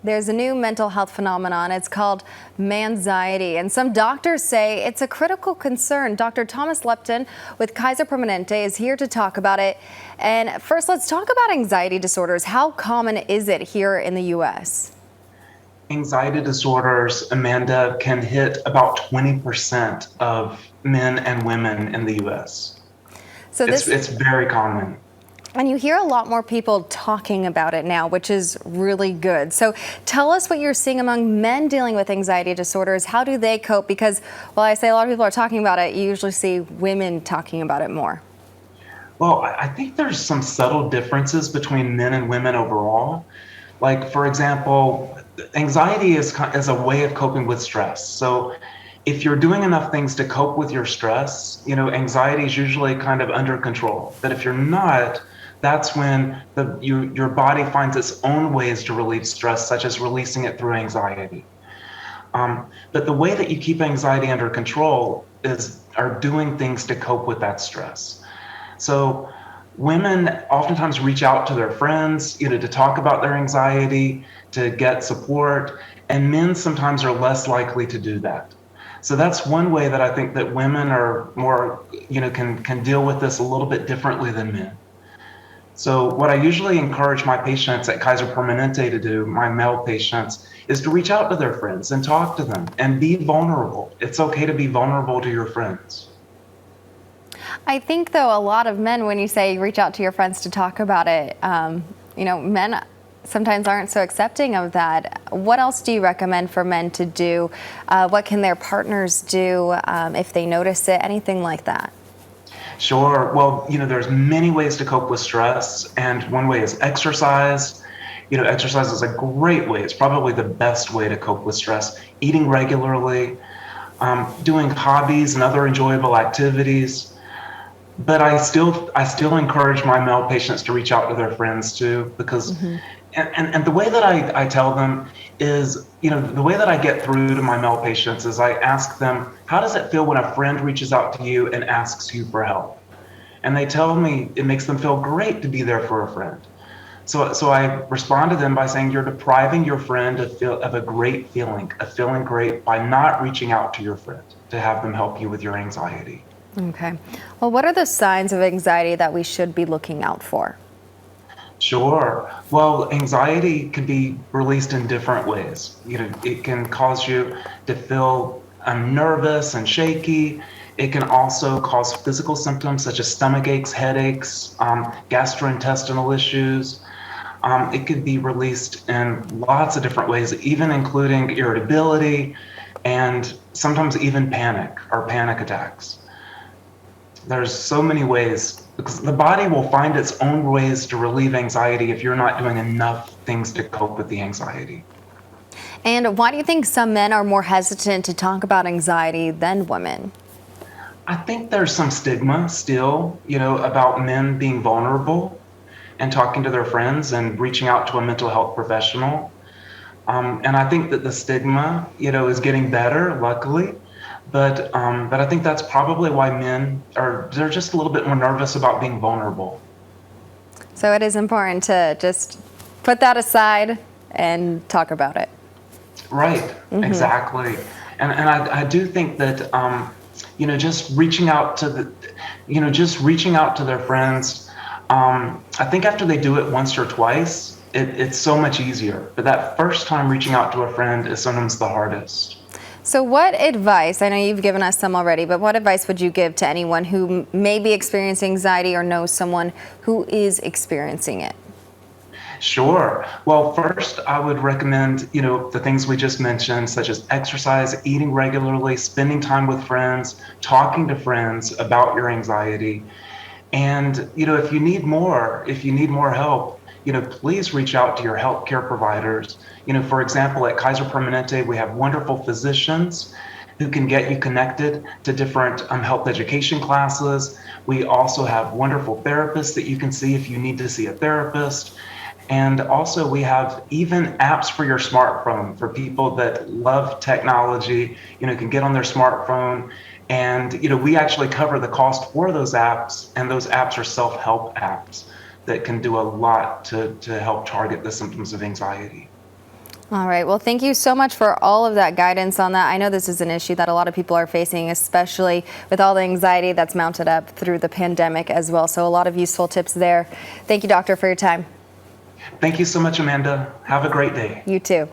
There's a new mental health phenomenon. It's called Manxiety, and some doctors say it's a critical concern. Dr. Thomas Lupton with Kaiser Permanente is here to talk about it. And first, let's talk about anxiety disorders. How common is it here in the U.S.? Anxiety disorders, Amanda, can hit about 20% of men and women in the U.S. So It's very common. And you hear a lot more people talking about it now, which is really good. So tell us what you're seeing among men dealing with anxiety disorders. How do they cope? Because while I say a lot of people are talking about it, you usually see women talking about it more. Well, I think there's some subtle differences between men and women overall. Like, for example, anxiety is a way of coping with stress. So if you're doing enough things to cope with your stress, anxiety is usually kind of under control. But if you're not, that's when your body finds its own ways to relieve stress, such as releasing it through anxiety. But the way that you keep anxiety under control are doing things to cope with that stress. So women oftentimes reach out to their friends, to talk about their anxiety, to get support, and men sometimes are less likely to do that. So that's one way that I think that women are more, can deal with this a little bit differently than men. So what I usually encourage my patients at Kaiser Permanente to do, my male patients, is to reach out to their friends and talk to them and be vulnerable. It's okay to be vulnerable to your friends. I think, though, a lot of men, when you say reach out to your friends to talk about it, men sometimes aren't so accepting of that. What else do you recommend for men to do? What can their partners do if they notice it? Anything like that? Sure. Well, there's many ways to cope with stress, and one way is exercise. Exercise is a great way. It's probably the best way to cope with stress. Eating regularly, doing hobbies and other enjoyable activities. But I still encourage my male patients to reach out to their friends too, because and the way that I tell them is, the way that I get through to my male patients is I ask them, how does it feel when a friend reaches out to you and asks you for help? And they tell me it makes them feel great to be there for a friend. So I respond to them by saying, you're depriving your friend of a great feeling, of feeling great by not reaching out to your friend to have them help you with your anxiety. Okay. Well, what are the signs of anxiety that we should be looking out for? Sure. Well, anxiety can be released in different ways. It can cause you to feel nervous and shaky. It can also cause physical symptoms such as stomach aches, headaches, gastrointestinal issues. It could be released in lots of different ways, even including irritability and sometimes even panic or panic attacks. There's so many ways, because the body will find its own ways to relieve anxiety if you're not doing enough things to cope with the anxiety. And why do you think some men are more hesitant to talk about anxiety than women? I think there's some stigma still, about men being vulnerable and talking to their friends and reaching out to a mental health professional. And I think that the stigma, is getting better, luckily. But I think that's probably why they're just a little bit more nervous about being vulnerable. So it is important to just put that aside and talk about it. Right, exactly. And I do think that, just reaching out to their friends, I think after they do it once or twice, it's so much easier. But that first time reaching out to a friend is sometimes the hardest. So what advice, I know you've given us some already, but what advice would you give to anyone who may be experiencing anxiety or knows someone who is experiencing it? Sure. Well, first, I would recommend, the things we just mentioned, such as exercise, eating regularly, spending time with friends, talking to friends about your anxiety. And, if you need more help, please reach out to your healthcare providers. For example, at Kaiser Permanente, we have wonderful physicians who can get you connected to different health education classes. We also have wonderful therapists that you can see if you need to see a therapist. And also we have even apps for your smartphone for people that love technology, can get on their smartphone. And, we actually cover the cost for those apps, and those apps are self-help apps that can do a lot to help target the symptoms of anxiety. All right. Well, thank you so much for all of that guidance on that. I know this is an issue that a lot of people are facing, especially with all the anxiety that's mounted up through the pandemic as well. So a lot of useful tips there. Thank you, doctor, for your time. Thank you so much, Amanda. Have a great day. You too.